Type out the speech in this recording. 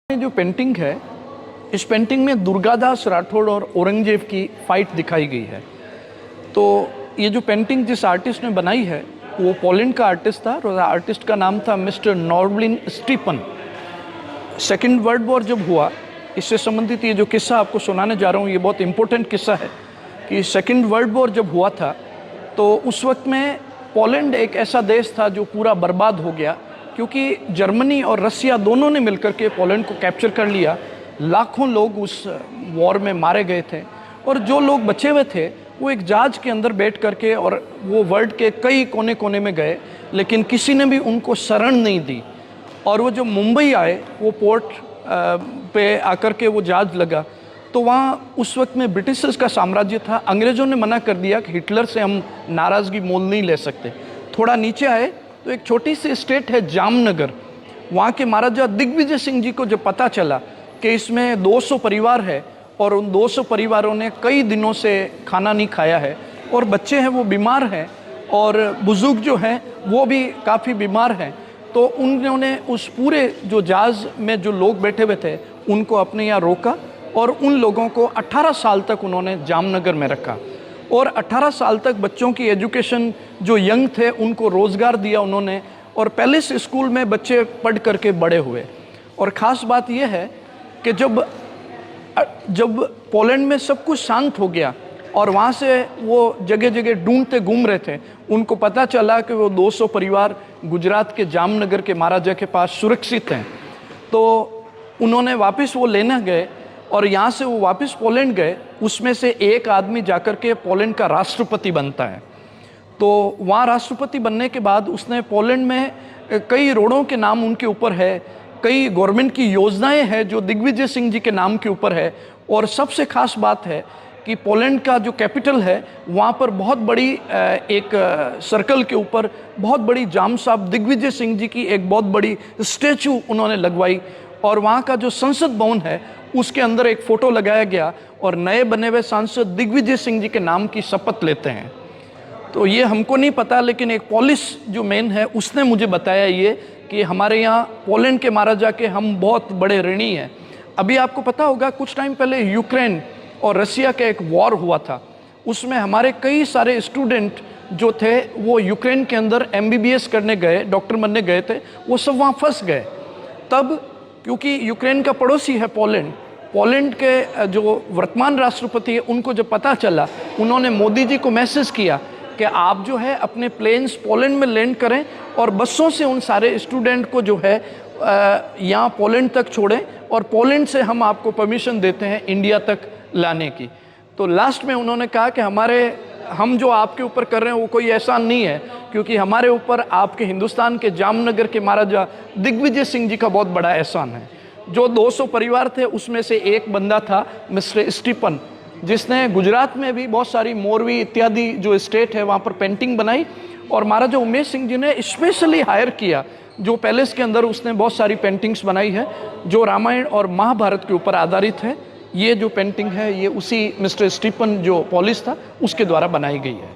जो पेंटिंग है, इस पेंटिंग में दुर्गादास राठौड़ और औरंगजेब की फाइट दिखाई गई है। तो ये जो पेंटिंग जिस आर्टिस्ट ने बनाई है वो पोलैंड का आर्टिस्ट था और आर्टिस्ट का नाम था mister नॉर्बलिन Stephen. Second world war जब हुआ, इससे संबंधित ये जो किस्सा आपको सुनाने जा रहा हूँ ये बहुत इम्पोर्टेंट किस्सा है कि सेकेंड वर्ल्ड वॉर जब हुआ था तो उस वक्त में पोलैंड एक ऐसा देश था जो पूरा बर्बाद हो गया, क्योंकि जर्मनी और रसिया दोनों ने मिलकर के पोलैंड को कैप्चर कर लिया। लाखों लोग उस वॉर में मारे गए थे और जो लोग बचे हुए थे वो एक जहाज के अंदर बैठ करके और वो वर्ल्ड के कई कोने कोने में गए, लेकिन किसी ने भी उनको शरण नहीं दी। और वो जो मुंबई आए, वो पोर्ट पे आकर के वो जहाज लगा तो वहाँ उस वक्त में ब्रिटिशर्स का साम्राज्य था। अंग्रेज़ों ने मना कर दिया कि हिटलर से हम नाराज़गी मोल नहीं ले सकते। थोड़ा नीचे आए तो एक छोटी सी स्टेट है जामनगर। वहाँ के महाराजा दिग्विजय सिंह जी को जब पता चला कि इसमें 200 परिवार है और उन 200 परिवारों ने कई दिनों से खाना नहीं खाया है और बच्चे हैं वो बीमार हैं और बुजुर्ग जो हैं वो भी काफ़ी बीमार हैं, तो उन्होंने उस पूरे जो जहाज़ में जो लोग बैठे हुए थे उनको अपने यहाँ रोका और उन लोगों को 18 साल तक उन्होंने जामनगर में रखा और 18 साल तक बच्चों की एजुकेशन, जो यंग थे उनको रोज़गार दिया उन्होंने और पैलेस स्कूल में बच्चे पढ़ करके बड़े हुए। और ख़ास बात यह है कि जब पोलैंड में सब कुछ शांत हो गया और वहाँ से वो जगह जगह ढूंढते घूम रहे थे, उनको पता चला कि वो 200 परिवार गुजरात के जामनगर के महाराजा के पास सुरक्षित हैं, तो उन्होंने वापस वो लेने गए और यहाँ से वो वापस पोलैंड गए। उसमें से एक आदमी जाकर के पोलैंड का राष्ट्रपति बनता है। तो वहाँ राष्ट्रपति बनने के बाद उसने पोलैंड में कई रोडों के नाम उनके ऊपर है, कई गवर्नमेंट की योजनाएं हैं जो दिग्विजय सिंह जी के नाम के ऊपर है। और सबसे खास बात है कि पोलैंड का जो कैपिटल है वहाँ पर बहुत बड़ी एक सर्कल के ऊपर बहुत बड़ी जाम साहब दिग्विजय सिंह जी की एक बहुत बड़ी स्टैचू उन्होंने लगवाई और वहाँ का जो संसद भवन है उसके अंदर एक फ़ोटो लगाया गया और नए बने हुए सांसद दिग्विजय सिंह जी के नाम की शपथ लेते हैं। तो ये हमको नहीं पता, लेकिन एक पॉलिश जो मैन है उसने मुझे बताया ये कि हमारे यहाँ पोलैंड के महाराजा के हम बहुत बड़े ऋणी हैं। अभी आपको पता होगा कुछ टाइम पहले यूक्रेन और रसिया का एक वॉर हुआ था, उसमें हमारे कई सारे स्टूडेंट जो थे वो यूक्रेन के अंदर MBBS करने गए, डॉक्टर बनने गए थे, वो सब वहाँ फंस गए। तब क्योंकि यूक्रेन का पड़ोसी है पोलैंड के जो वर्तमान राष्ट्रपति है उनको जब पता चला, उन्होंने मोदी जी को मैसेज किया कि आप जो है अपने प्लेन्स पोलैंड में लैंड करें और बसों से उन सारे स्टूडेंट को जो है यहाँ पोलैंड तक छोड़ें और पोलैंड से हम आपको परमिशन देते हैं इंडिया तक लाने की। तो लास्ट में उन्होंने कहा कि हम जो आपके ऊपर कर रहे हैं वो कोई एहसान नहीं है, क्योंकि हमारे ऊपर आपके हिंदुस्तान के जामनगर के महाराजा दिग्विजय सिंह जी का बहुत बड़ा एहसान है। जो 200 परिवार थे उसमें से एक बंदा था मिस्टर स्टीपन, जिसने गुजरात में भी बहुत सारी मोरवी इत्यादि जो स्टेट है वहाँ पर पेंटिंग बनाई और महाराजा उमेश सिंह जी ने स्पेशली हायर किया, जो पैलेस के अंदर उसने बहुत सारी पेंटिंग्स बनाई है जो रामायण और महाभारत के ऊपर आधारित है। ये जो पेंटिंग है ये उसी मिस्टर स्टीफन जो पॉलिश था उसके द्वारा बनाई गई है।